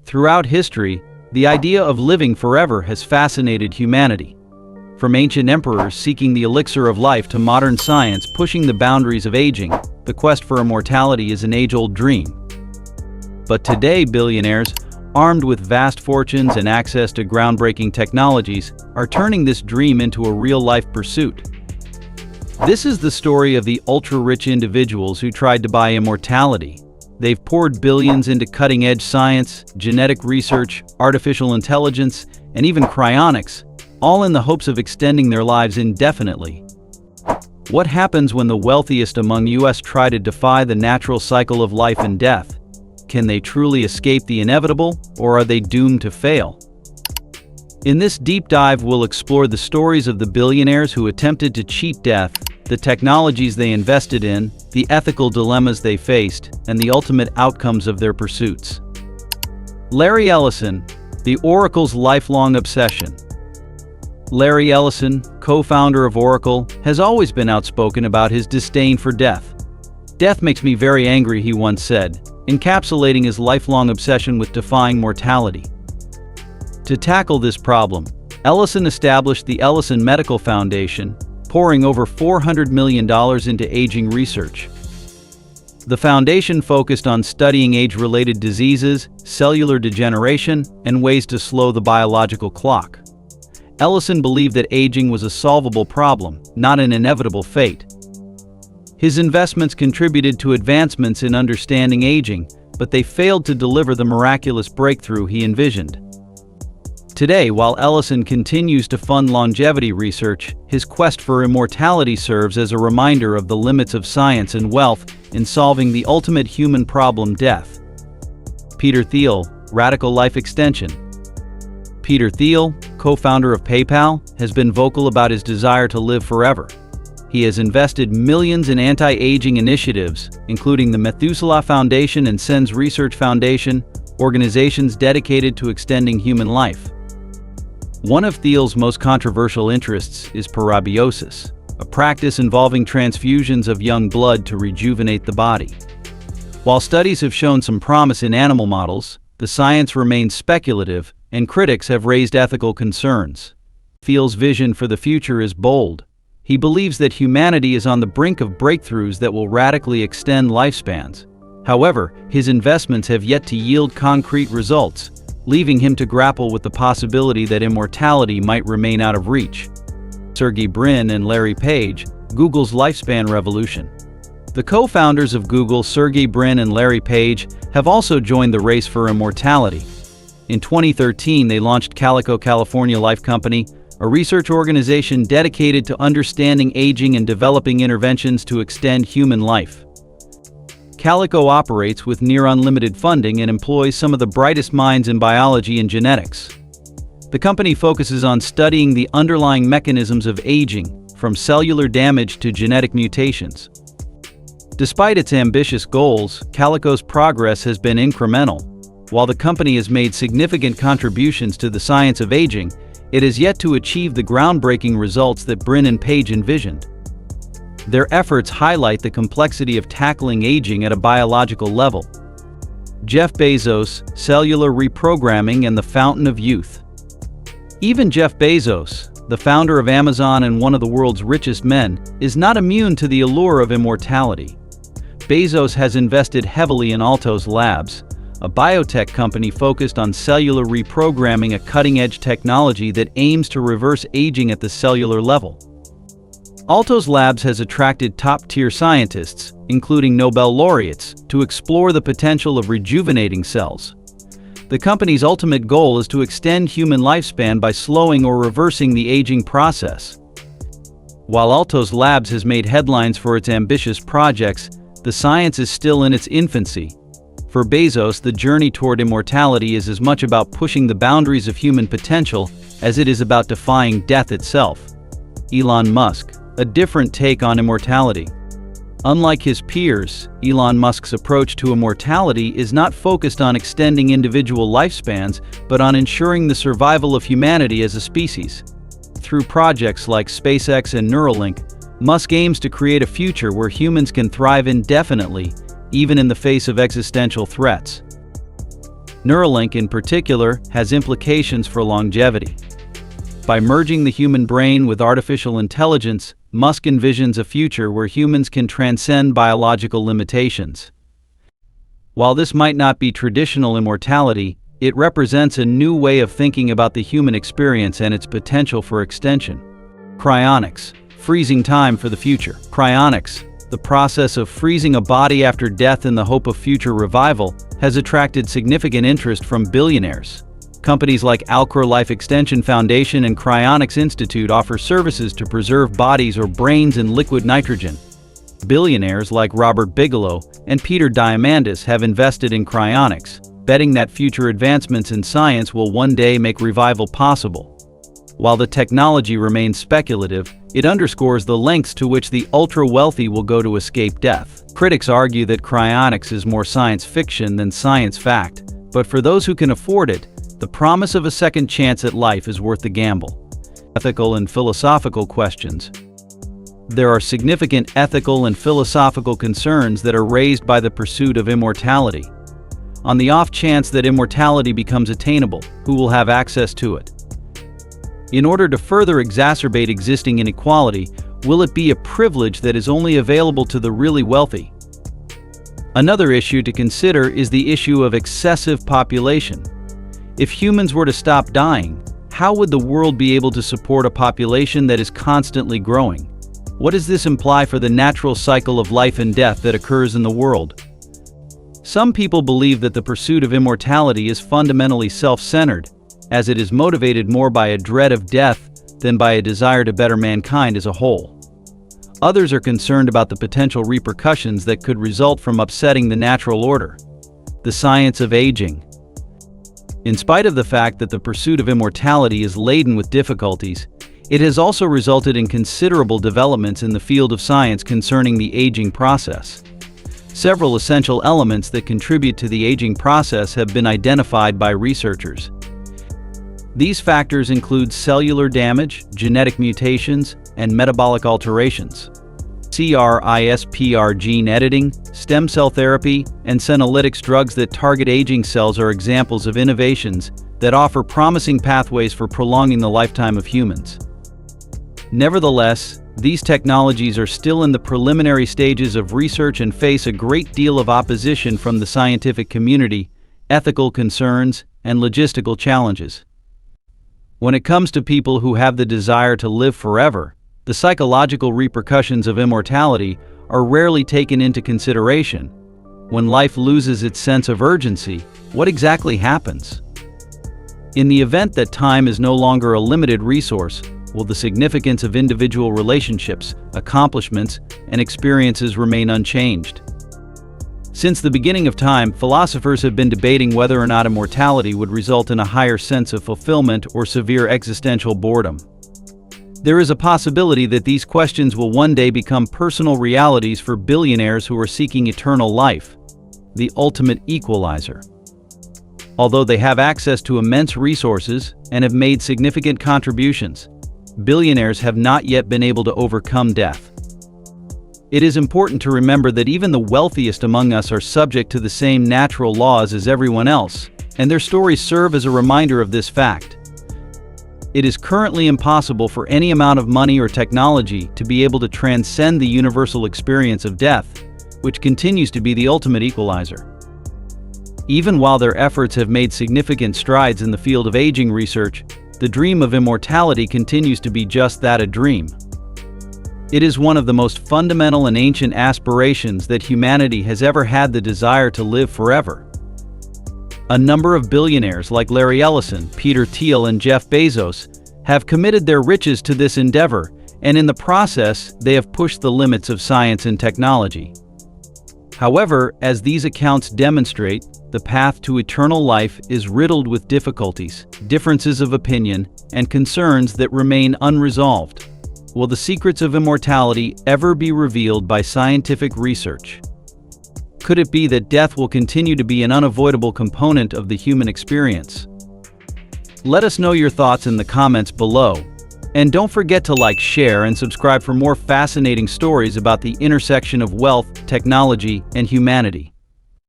Throughout history, the idea of living forever has fascinated humanity. From ancient emperors seeking the elixir of life to modern science pushing the boundaries of aging, the quest for immortality is an age-old dream. But today, billionaires, armed with vast fortunes and access to groundbreaking technologies, are turning this dream into a real-life pursuit. This is the story of the ultra-rich individuals who tried to buy immortality. They've poured billions into cutting-edge science, genetic research, artificial intelligence, and even cryonics, all in the hopes of extending their lives indefinitely. What happens when the wealthiest among us try to defy the natural cycle of life and death? Can they truly escape the inevitable, or are they doomed to fail? In this deep dive, we'll explore the stories of the billionaires who attempted to cheat death, the technologies they invested in, the ethical dilemmas they faced, and the ultimate outcomes of their pursuits. Larry Ellison, the Oracle's lifelong obsession. Larry Ellison, co-founder of Oracle, has always been outspoken about his disdain for death. "Death makes me very angry," he once said, encapsulating his lifelong obsession with defying mortality. To tackle this problem, Ellison established the Ellison Medical Foundation, pouring over $400 million into aging research. The foundation focused on studying age-related diseases, cellular degeneration, and ways to slow the biological clock. Ellison believed that aging was a solvable problem, not an inevitable fate. His investments contributed to advancements in understanding aging, but they failed to deliver the miraculous breakthrough he envisioned. Today, while Ellison continues to fund longevity research, his quest for immortality serves as a reminder of the limits of science and wealth in solving the ultimate human problem, death. Peter Thiel, radical life extension. Peter Thiel, co-founder of PayPal, has been vocal about his desire to live forever. He has invested millions in anti-aging initiatives, including the Methuselah Foundation and SENS Research Foundation, organizations dedicated to extending human life. One of Thiel's most controversial interests is parabiosis, a practice involving transfusions of young blood to rejuvenate the body. While studies have shown some promise in animal models, the science remains speculative, and critics have raised ethical concerns. Thiel's vision for the future is bold. He believes that humanity is on the brink of breakthroughs that will radically extend lifespans. However, his investments have yet to yield concrete results, leaving him to grapple with the possibility that immortality might remain out of reach. Sergey Brin and Larry Page, Google's lifespan revolution. The co-founders of Google, Sergey Brin and Larry Page, have also joined the race for immortality. In 2013, they launched Calico California Life Company, a research organization dedicated to understanding aging and developing interventions to extend human life. Calico operates with near unlimited funding and employs some of the brightest minds in biology and genetics. The company focuses on studying the underlying mechanisms of aging, from cellular damage to genetic mutations. Despite its ambitious goals, Calico's progress has been incremental. While the company has made significant contributions to the science of aging, it has yet to achieve the groundbreaking results that Brin and Page envisioned. Their efforts highlight the complexity of tackling aging at a biological level. Jeff Bezos, cellular reprogramming and the fountain of youth. Even Jeff Bezos, the founder of Amazon and one of the world's richest men, is not immune to the allure of immortality. Bezos has invested heavily in Audacious Labs, a biotech company focused on cellular reprogramming, a cutting-edge technology that aims to reverse aging at the cellular level. Audacious Labs has attracted top-tier scientists, including Nobel laureates, to explore the potential of rejuvenating cells. The company's ultimate goal is to extend human lifespan by slowing or reversing the aging process. While Audacious Labs has made headlines for its ambitious projects, the science is still in its infancy. For Bezos, the journey toward immortality is as much about pushing the boundaries of human potential as it is about defying death itself. Elon Musk, a different take on immortality. Unlike his peers, Elon Musk's approach to immortality is not focused on extending individual lifespans, but on ensuring the survival of humanity as a species. Through projects like SpaceX and Neuralink, Musk aims to create a future where humans can thrive indefinitely, even in the face of existential threats. Neuralink in particular has implications for longevity. By merging the human brain with artificial intelligence, Musk envisions a future where humans can transcend biological limitations. While this might not be traditional immortality, it represents a new way of thinking about the human experience and its potential for extension. Cryonics, freezing time for the future. Cryonics, the process of freezing a body after death in the hope of future revival, has attracted significant interest from billionaires. Companies like Alcor Life Extension Foundation and Cryonics Institute offer services to preserve bodies or brains in liquid nitrogen. Billionaires like Robert Bigelow and Peter Diamandis have invested in cryonics, betting that future advancements in science will one day make revival possible. While the technology remains speculative, it underscores the lengths to which the ultra-wealthy will go to escape death. Critics argue that cryonics is more science fiction than science fact, but for those who can afford it, the promise of a second chance at life is worth the gamble. Ethical and philosophical questions. There are significant ethical and philosophical concerns that are raised by the pursuit of immortality. On the off chance that immortality becomes attainable, who will have access to it? In order to further exacerbate existing inequality, will it be a privilege that is only available to the really wealthy? Another issue to consider is the issue of excessive population. If humans were to stop dying, how would the world be able to support a population that is constantly growing? What does this imply for the natural cycle of life and death that occurs in the world? Some people believe that the pursuit of immortality is fundamentally self-centered, as it is motivated more by a dread of death than by a desire to better mankind as a whole. Others are concerned about the potential repercussions that could result from upsetting the natural order. The science of aging. In spite of the fact that the pursuit of immortality is laden with difficulties, it has also resulted in considerable developments in the field of science concerning the aging process. Several essential elements that contribute to the aging process have been identified by researchers. These factors include cellular damage, genetic mutations, and metabolic alterations. CRISPR gene editing, stem cell therapy, and senolytics drugs that target aging cells are examples of innovations that offer promising pathways for prolonging the lifetime of humans. Nevertheless, these technologies are still in the preliminary stages of research and face a great deal of opposition from the scientific community, ethical concerns, and logistical challenges. When it comes to people who have the desire to live forever, the psychological repercussions of immortality are rarely taken into consideration. When life loses its sense of urgency, what exactly happens? In the event that time is no longer a limited resource, will the significance of individual relationships, accomplishments, and experiences remain unchanged? Since the beginning of time, philosophers have been debating whether or not immortality would result in a higher sense of fulfillment or severe existential boredom. There is a possibility that these questions will one day become personal realities for billionaires who are seeking eternal life, the ultimate equalizer. Although they have access to immense resources and have made significant contributions, billionaires have not yet been able to overcome death. It is important to remember that even the wealthiest among us are subject to the same natural laws as everyone else, and their stories serve as a reminder of this fact. It is currently impossible for any amount of money or technology to be able to transcend the universal experience of death, which continues to be the ultimate equalizer. Even while their efforts have made significant strides in the field of aging research, the dream of immortality continues to be just that, a dream. It is one of the most fundamental and ancient aspirations that humanity has ever had, the desire to live forever. A number of billionaires like Larry Ellison, Peter Thiel, and Jeff Bezos have committed their riches to this endeavor, and in the process, they have pushed the limits of science and technology. However, as these accounts demonstrate, the path to eternal life is riddled with difficulties, differences of opinion, and concerns that remain unresolved. Will the secrets of immortality ever be revealed by scientific research? Could it be that death will continue to be an unavoidable component of the human experience? Let us know your thoughts in the comments below. And don't forget to like, share, and subscribe for more fascinating stories about the intersection of wealth, technology, and humanity.